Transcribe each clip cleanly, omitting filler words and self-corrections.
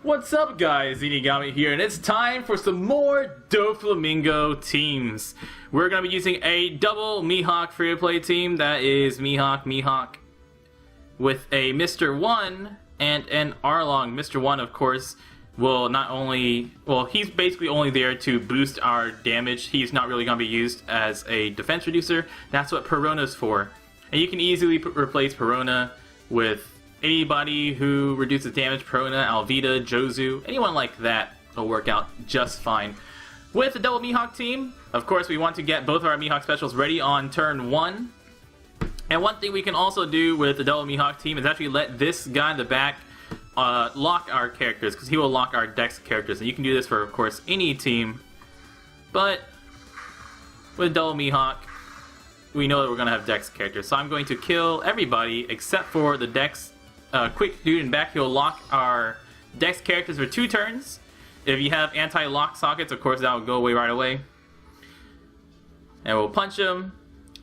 What's up guys, Inigami here, and it's time for some more Doflamingo teams. We're going to be using a double Mihawk free-to-play team. That is Mihawk, with a Mr. 1 and an Arlong. Mr. 1, of course, will not only... well, he's basically only there to boost our damage. He's not really going to be used as a defense reducer. That's what Perona's for. And you can easily replace Perona with anybody who reduces damage. Perona, Alvida, Jozu, anyone like that will work out just fine. With the double Mihawk team, of course, we want to get both of our Mihawk specials ready on turn 1. And one thing we can also do with the double Mihawk team is actually let this guy in the back lock our characters, because he will lock our Dex characters. And you can do this for, of course, any team. But with double Mihawk, we know that we're going to have Dex characters. So I'm going to kill everybody except for the Dex quick dude in back. He'll lock our Dex characters for 2 turns. If you have anti-lock sockets, of course, that will go away right away. And we'll punch him,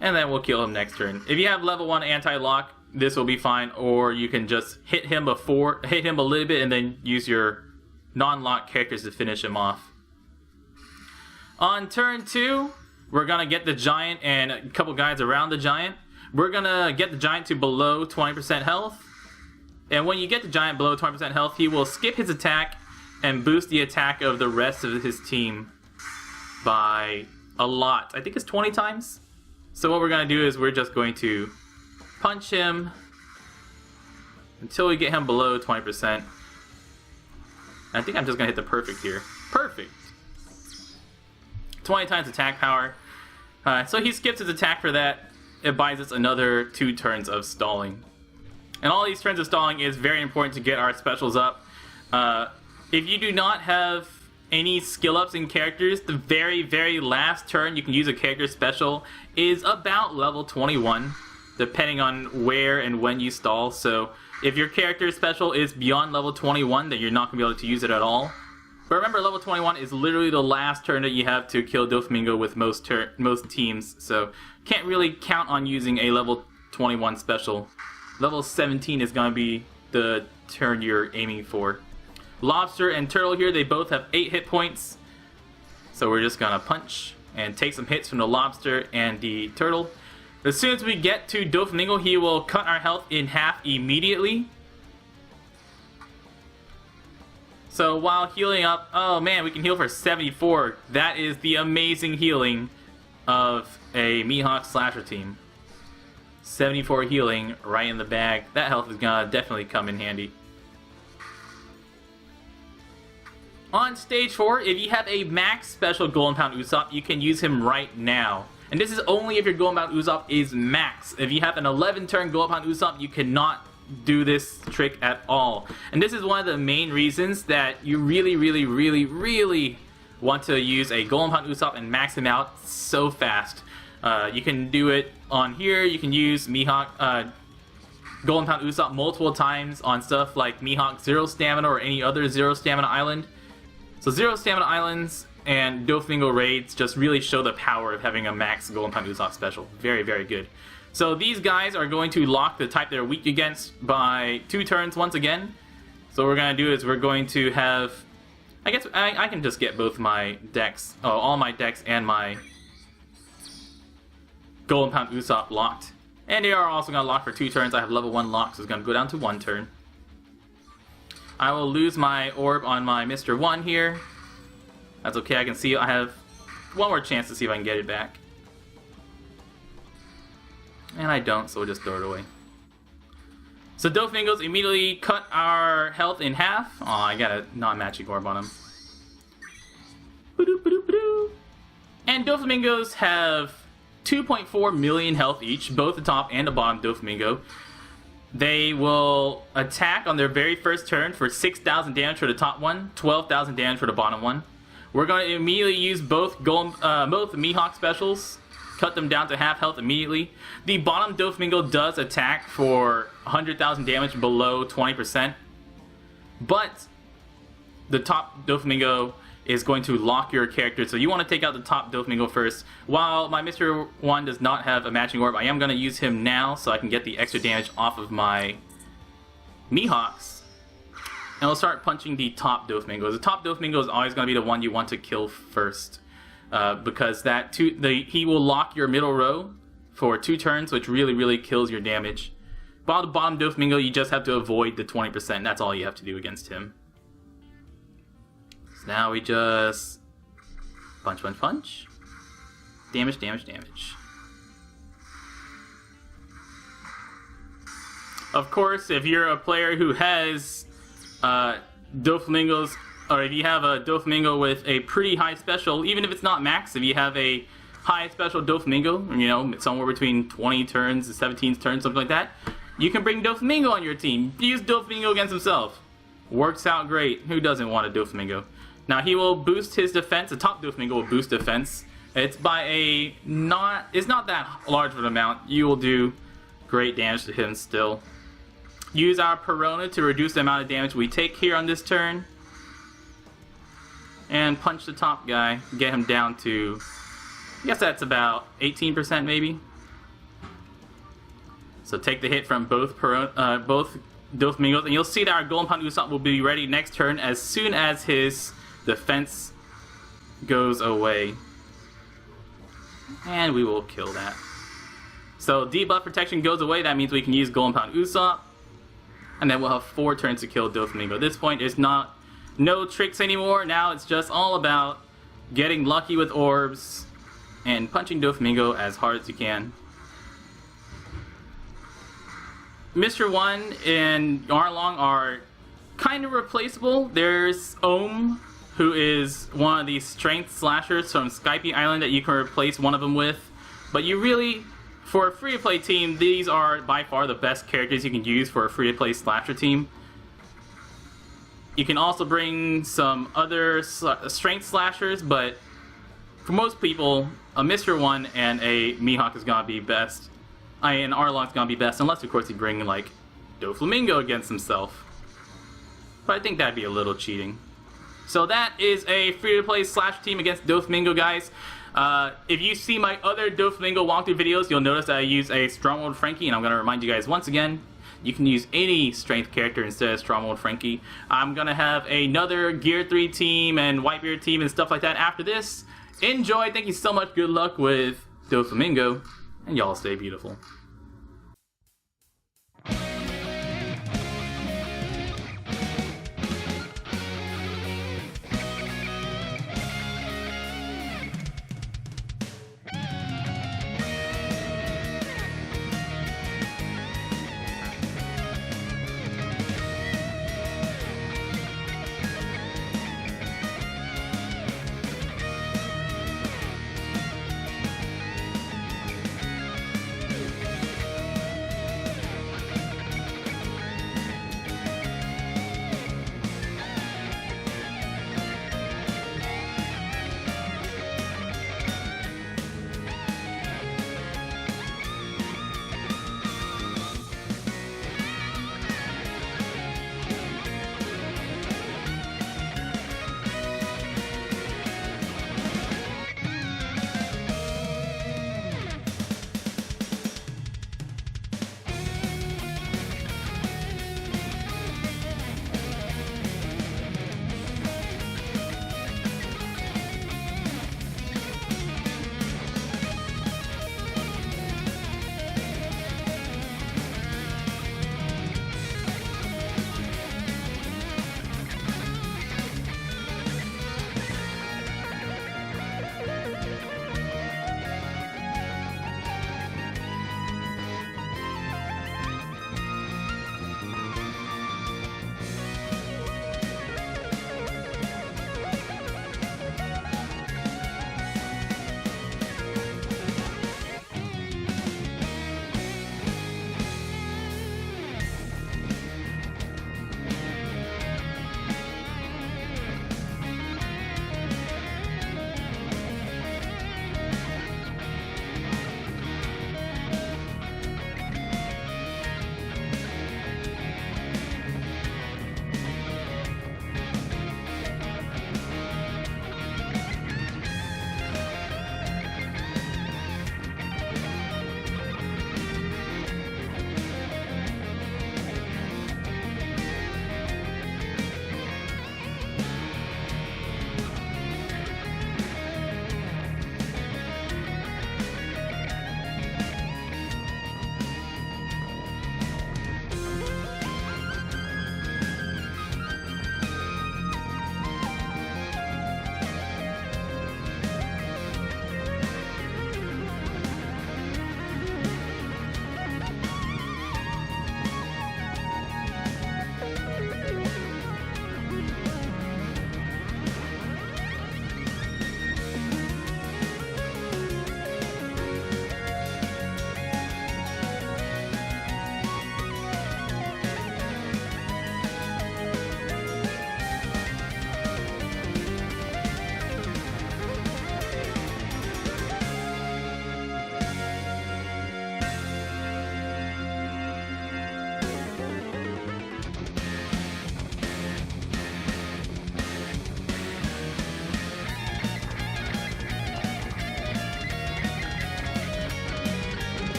and then we'll kill him next turn. If you have level 1 anti-lock, this will be fine, or you can just hit him a little bit and then use your non-lock characters to finish him off. On turn 2, we're gonna get the giant and a couple guys around the giant. We're gonna get the giant to below 20% health. And when you get the giant below 20% health, he will skip his attack and boost the attack of the rest of his team by a lot. I think it's 20 times. So what we're going to do is we're just going to punch him until we get him below 20%. I think I'm just going to hit the perfect here. Perfect! 20 times attack power. So he skips his attack for that. It buys us another 2 turns of stalling. And all these turns of stalling is very important to get our specials up. If you do not have any skill ups in characters, the very last turn you can use a character special is about level 21, depending on where and when you stall. So if your character special is beyond level 21, then you're not going to be able to use it at all. But remember, level 21 is literally the last turn that you have to kill Doflamingo with most teams, so can't really count on using a level 21 special. Level 17 is going to be the turn you're aiming for. Lobster and Turtle here, they both have 8 hit points. So we're just going to punch and take some hits from the Lobster and the Turtle. As soon as we get to Doflamingo, he will cut our health in half immediately. So while healing up, oh man, we can heal for 74. That is the amazing healing of a Mihawk slasher team. 74 healing right in the bag. That health is gonna definitely come in handy. On stage 4, if you have a max special Golden Pound Usopp, you can use him right now. And this is only if your Golden Pound Usopp is max. If you have an 11 turn Golden Pound Usopp, you cannot do this trick at all. And this is one of the main reasons that you really want to use a Golden Pound Usopp and max him out so fast. You can do it on here. You can use Mihawk Golden Pound Usopp multiple times on stuff like Mihawk 0 Stamina or any other 0 Stamina island. So 0 Stamina islands and Doflamingo raids just really show the power of having a max Golden Pound Usopp special. Very good. So these guys are going to lock the type they're weak against by 2 turns once again. So what we're going to do is we're going to have... I guess I can just get both my decks, all my decks and my Golden Pound Usopp locked. And they are also going to lock for 2 turns. I have level 1 lock, so it's going to go down to 1 turn. I will lose my orb on my Mr. 1 here. That's okay, I can see I have one more chance to see if I can get it back. And I don't, so we'll just throw it away. So Doflamingos immediately cut our health in half. Oh, I got a non-matching orb on him. And Doflamingos have 2.4 million health each, both the top and the bottom Doflamingo. They will attack on their very first turn for 6,000 damage for the top one, 12,000 damage for the bottom one. We're going to immediately use both Mihawk specials, cut them down to half health immediately. The bottom Doflamingo does attack for 100,000 damage below 20%, but the top Doflamingo is going to lock your character, so you want to take out the top Doflamingo first. While my Mr. 1 does not have a matching orb, I am going to use him now so I can get the extra damage off of my Mihawks. And we'll start punching the top Doflamingo. The top Doflamingo is always going to be the one you want to kill first. Because he will lock your middle row for 2 turns, which really kills your damage. While the bottom Doflamingo, you just have to avoid the 20%. That's all you have to do against him. So now we just punch. Damage. Of course, if you're a player who has Doflamingos, or if you have a Doflamingo with a pretty high special, even if it's not max, if you have a high special Doflamingo, you know, somewhere between 20 turns to 17 turns, something like that, you can bring Doflamingo on your team. Use Doflamingo against himself. Works out great. Who doesn't want a Doflamingo? Now he will boost his defense. The top Doflamingo will boost defense. It's by it's not that large of an amount. You will do great damage to him still. Use our Perona to reduce the amount of damage we take here on this turn. And punch the top guy. Get him down to, I guess that's about 18% maybe. So take the hit from both Doflamingos, and you'll see that our Golden Pound Usopp will be ready next turn as soon as his defense goes away. And we will kill that. So debuff protection goes away. That means we can use Golden Pound Usopp. And then we'll have 4 turns to kill Doflamingo. At this point, there's no tricks anymore. Now it's just all about getting lucky with orbs and punching Doflamingo as hard as you can. Mr. 1 and Arlong are kind of replaceable. There's Ohm, who is one of these strength slashers from Skype Island that you can replace one of them with. But you really, for a free-to-play team, these are by far the best characters you can use for a free-to-play slasher team. You can also bring some other strength slashers, but for most people, a Mr. 1 and a Mihawk is going to be best. And Arlong's going to be best, unless of course you bring like Doflamingo against himself. But I think that'd be a little cheating. So that is a free-to-play slash team against Doflamingo, guys. If you see my other Doflamingo walkthrough videos, you'll notice that I use a Stronghold Frankie, and I'm going to remind you guys once again, you can use any strength character instead of Stronghold Frankie. I'm going to have another Gear 3 team and Whitebeard team and stuff like that after this. Enjoy, thank you so much, good luck with Doflamingo, and y'all stay beautiful.